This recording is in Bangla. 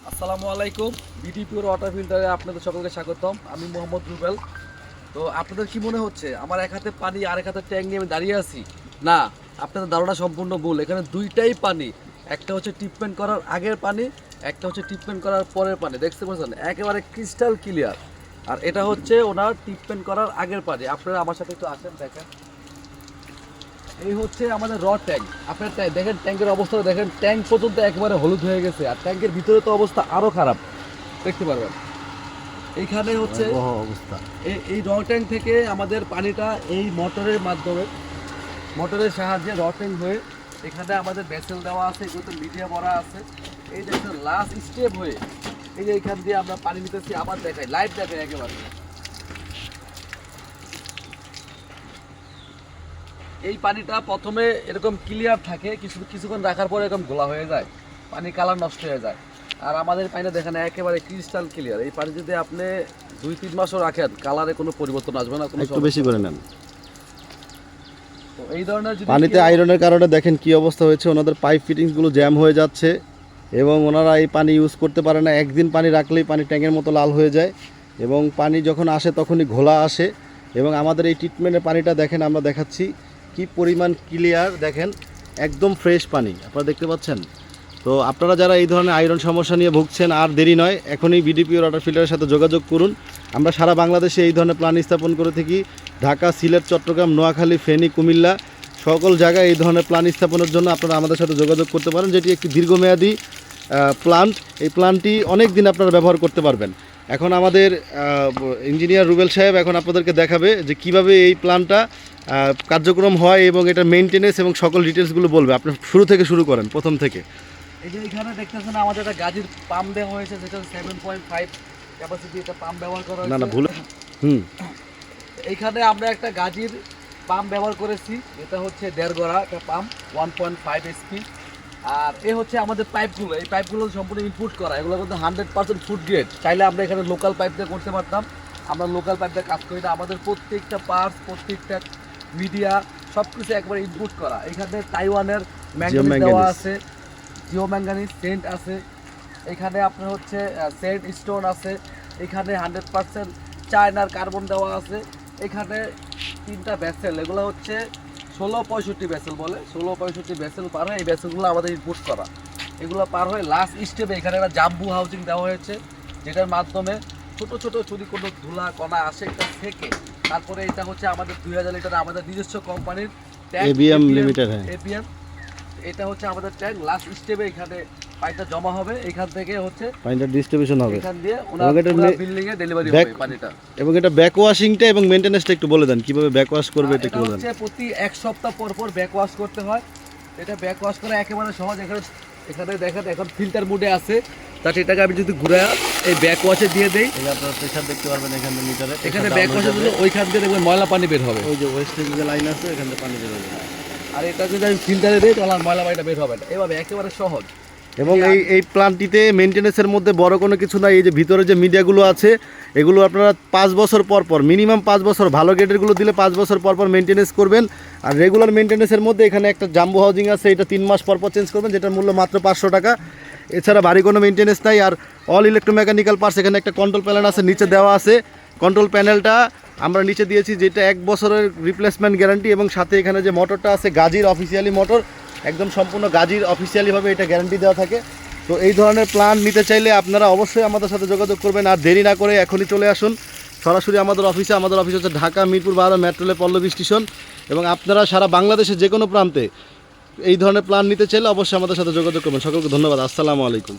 আসসালামু আলাইকুম। বিডি পিওর ওয়াটার ফিল্টারে আপনাদের সকলকে স্বাগতম। আমি মোহাম্মদ রুবেল। তো আপনাদের কি মনে হচ্ছে আমার এক হাতে পানি আর এক হাতে ট্যাঙ্ক নিয়ে আমি দাঁড়িয়ে আছি? না, আপনাদের ধারণা সম্পূর্ণ ভুল। এখানে দুইটাই পানি, একটা হচ্ছে ট্রিটমেন্ট করার আগের পানি, একটা হচ্ছে ট্রিটমেন্ট করার পরের পানি। দেখতে পাচ্ছেন একেবারে ক্রিস্টাল ক্লিয়ার। আর এটা হচ্ছে ওনার ট্রিটমেন্ট করার আগের পানি। আপনারা আমার সাথে একটু আসেন, দেখেন। এই হচ্ছে আমাদের র ট্যাঙ্ক। আপনার দেখেন ট্যাঙ্কের অবস্থা, দেখেন ট্যাঙ্ক পর্যন্ত একেবারে হলুদ হয়ে গেছে, আর ট্যাঙ্কের ভিতরে তো অবস্থা আরো খারাপ, দেখতে পারবেন। এইখানে হচ্ছে অবস্থা এই র ট্যাঙ্ক থেকে আমাদের পানিটা এই মোটরের মাধ্যমে, মোটরের সাহায্যে র ট্যাঙ্ক হয়ে এখানে আমাদের ভেসেল দেওয়া আছে, এগুলোতে মিডিয়া ভরা আছে। এই যে লাস্ট স্টেপ হয়ে এই যে এখান দিয়ে আমরা পানি নিতেছি। আবার দেখাই, লাইভ দেখাই একেবারে। এই পানিটা প্রথমে এরকম ক্লিয়ার থাকে, কিছুক্ষণ রাখার পরে এরকম ঘোলা হয়ে যায়, পানি কালার নষ্ট হয়ে যায়। আর আমাদের পানিটা দেখেন একেবারে ক্রিস্টাল ক্লিয়ার। এই পানি যদি আপনি 2-3 মাসও রাখেন, কালারে কোনো পরিবর্তন আসবে না। একটু বেশি করে নেন। তো এই ধরনের পানিতে আয়রনের কারণে দেখেন কি অবস্থা হয়েছে, ওনাদের পাইপ ফিটিংসগুলো জ্যাম হয়ে যাচ্ছে এবং ওনারা এই পানি ইউজ করতে পারে না। একদিন পানি রাখলেই পানি ট্যাঙ্কের মতো লাল হয়ে যায় এবং পানি যখন আসে তখনই ঘোলা আসে। এবং আমাদের এই ট্রিটমেন্টের পানিটা দেখেন, আমরা দেখাচ্ছি কি পরিমাণ ক্লিয়ার, দেখেন একদম ফ্রেশ পানি আপনারা দেখতে পাচ্ছেন। তো আপনারা যারা এই ধরনের আয়রন সমস্যা নিয়ে ভুগছেন, আর দেরি নয়, এখনই বিডি পিওর ওয়াটার ফিল্টারের সাথে যোগাযোগ করুন। আমরা সারা বাংলাদেশে এই ধরনের প্ল্যান স্থাপন করে থাকি। ঢাকা, সিলেট, চট্টগ্রাম, নোয়াখালী, ফেনী, কুমিল্লা সকল জায়গায় এই ধরনের প্ল্যান স্থাপনের জন্য আপনারা আমাদের সাথে যোগাযোগ করতে পারেন, যেটি একটি দীর্ঘমেয়াদী প্ল্যান্ট। এই প্ল্যান্টটি অনেক দিন আপনারা ব্যবহার করতে পারবেন। এখন আমাদের ইঞ্জিনিয়ার রুবেল সাহেব এখন আপনাদেরকে দেখাবে যে কিভাবে এই প্ল্যান্টটা কার্যক্রম হয় এবং এটা মেইনটেনেন্স এবং সকল ডিটেলসগুলো বলবে। আপনি শুরু থেকে শুরু করেন, প্রথম থেকে। এই যে এখানে দেখতেছেন আমাদের একটা গাজির পাম্প দেওয়া হয়েছে, যেটা 7.5 ক্যাপাসিটি। এটা পাম্প ব্যবহার করা হয়েছে। না ভুল। এইখানে আমরা একটা গাজির পাম্প ব্যবহার করেছি, এটা হচ্ছে 1.5 গড়া একটা পাম্প, 1.5 এসপি। আর এ হচ্ছে আমাদের পাইপগুলো। এই পাইপগুলো সম্পূর্ণ ইনপুট করা, এগুলো কিন্তু 100% ফুড গ্রেড। চাইলে আমরা এখানে লোকাল পাইপ দিয়ে করতে পারতাম, আমরা লোকাল পাইপ দিয়ে কাজ করি না। আমাদের প্রত্যেকটা পার্টস, প্রত্যেকটা মিডিয়া সব কিছু একবারে ইনপুট করা। এখানে তাইওয়ানের ম্যাঙ্গানিজ দেওয়া আছে, জিও ম্যাঙ্গানিজ সেন্ট আছে, এখানে আপনার হচ্ছে সেন্ট স্টোন আছে, এখানে 100% চায়নার কার্বন দেওয়া আছে। এখানে 3টা ভেসেল, এগুলো হচ্ছে 1665 ভেসেল বলে, 1665 ভেসেল পার হয়। এই ভেসেলগুলো আমাদের ইনপুট করা, এগুলো পার হয়ে লাস্ট স্টেপে এখানে একটা জাম্বু হাউজিং দেওয়া হয়েছে, যেটার মাধ্যমে ছোট ছোট যদি কোনো ধুলা কণা আসে এটা থেকে, তারপরে এটা হচ্ছে আমাদের 2000 লিটার আমাদের নিজস্ব কোম্পানির ট্যাঙ্ক, এবিএম লিমিটেড। হ্যাঁ, এবিএম। এটা হচ্ছে আমাদের ট্যাঙ্ক। লাস্ট স্টেপে এখানে পানিটা জমা হবে, এখান থেকে হচ্ছে পানিটা ডিস্ট্রিবিউশন হবে, এখান দিয়ে ওনার বিল্ডিং এ ডেলিভারি হবে পানিটা। এবং এটা ব্যাক ওয়াশিংটা এবং মেইনটেনেন্সটা একটু বলে দেন, কিভাবে ব্যাক ওয়াশ করবে এটা একটু বলে দেন। হচ্ছে প্রতি 1 সপ্তাহ পর পর ব্যাক ওয়াশ করতে হয়। এটা ব্যাক ওয়াশ করা একেবারে সহজ। এখানে দেখেন এখন ফিল্টার মুডে আছে, তাতে এটাকে আমি যদি ঘুরে এই ব্যাক ওয়াশে দিয়ে দেই, এই আপনারা প্রেসার দেখতে পারবেন এখানে মিটারে। এখানে ব্যাক ওয়াশে দিলে ওইখান থেকে দেখবেন ময়লা পানি বের হবে, ওই যে ওয়েস্টেজ যে লাইন আছে এখান থেকে পানি বের হবে। আর এটা যদি আমি ফিল্টারে দিই তাহলে আর ময়লা পানিটা বের হবে না। এভাবে একেবারে সহজ। এবং এই প্ল্যান্টটিতে মেনটেনেন্সের মধ্যে বড় কোনো কিছু নাই। এই যে ভিতরে যে মিডিয়াগুলো আছে এগুলো আপনারা 5 বছর পর পর, মিনিমাম 5 বছর, ভালো গ্রেডেরগুলো দিলে 5 বছর পর পর মেনটেনেন্স করবেন। আর রেগুলার মেনটেনেন্সের মধ্যে এখানে একটা জাম্বো হাউজিং আছে, এটা 3 মাস পর পর চেঞ্জ করবেন, যেটার মূল্য মাত্র 500 টাকা। এছাড়া ভারী কোনো মেনটেনেন্স নাই। আর অল ইলেকট্রোমেকানিক্যাল পার্টস, এখানে একটা কন্ট্রোল প্যানেল আছে, নিচে দেওয়া আছে। কন্ট্রোল প্যানেলটা আমরা নিচে দিয়েছি, যেটা 1 বছরের রিপ্লেসমেন্ট গ্যারান্টি, এবং সাথে এখানে যে মোটরটা আছে গাজির অফিসিয়ালি মোটর, একদম সম্পূর্ণ গাজির অফিসিয়ালিভাবে এটা গ্যারান্টি দেওয়া থাকে। তো এই ধরনের প্ল্যান নিতে চাইলে আপনারা অবশ্যই আমাদের সাথে যোগাযোগ করবেন। আর দেরি না করে এখনই চলে আসুন সরাসরি আমাদের অফিসে। আমাদের অফিস হচ্ছে ঢাকা মিরপুর 12 মেট্রোলে পল্লবী স্টেশন। এবং আপনারা সারা বাংলাদেশের যে কোনো প্রান্তে এই ধরনের প্ল্যান নিতে চাইলে অবশ্যই আমাদের সাথে যোগাযোগ করবেন। সকলকে ধন্যবাদ। আসসালামু আলাইকুম।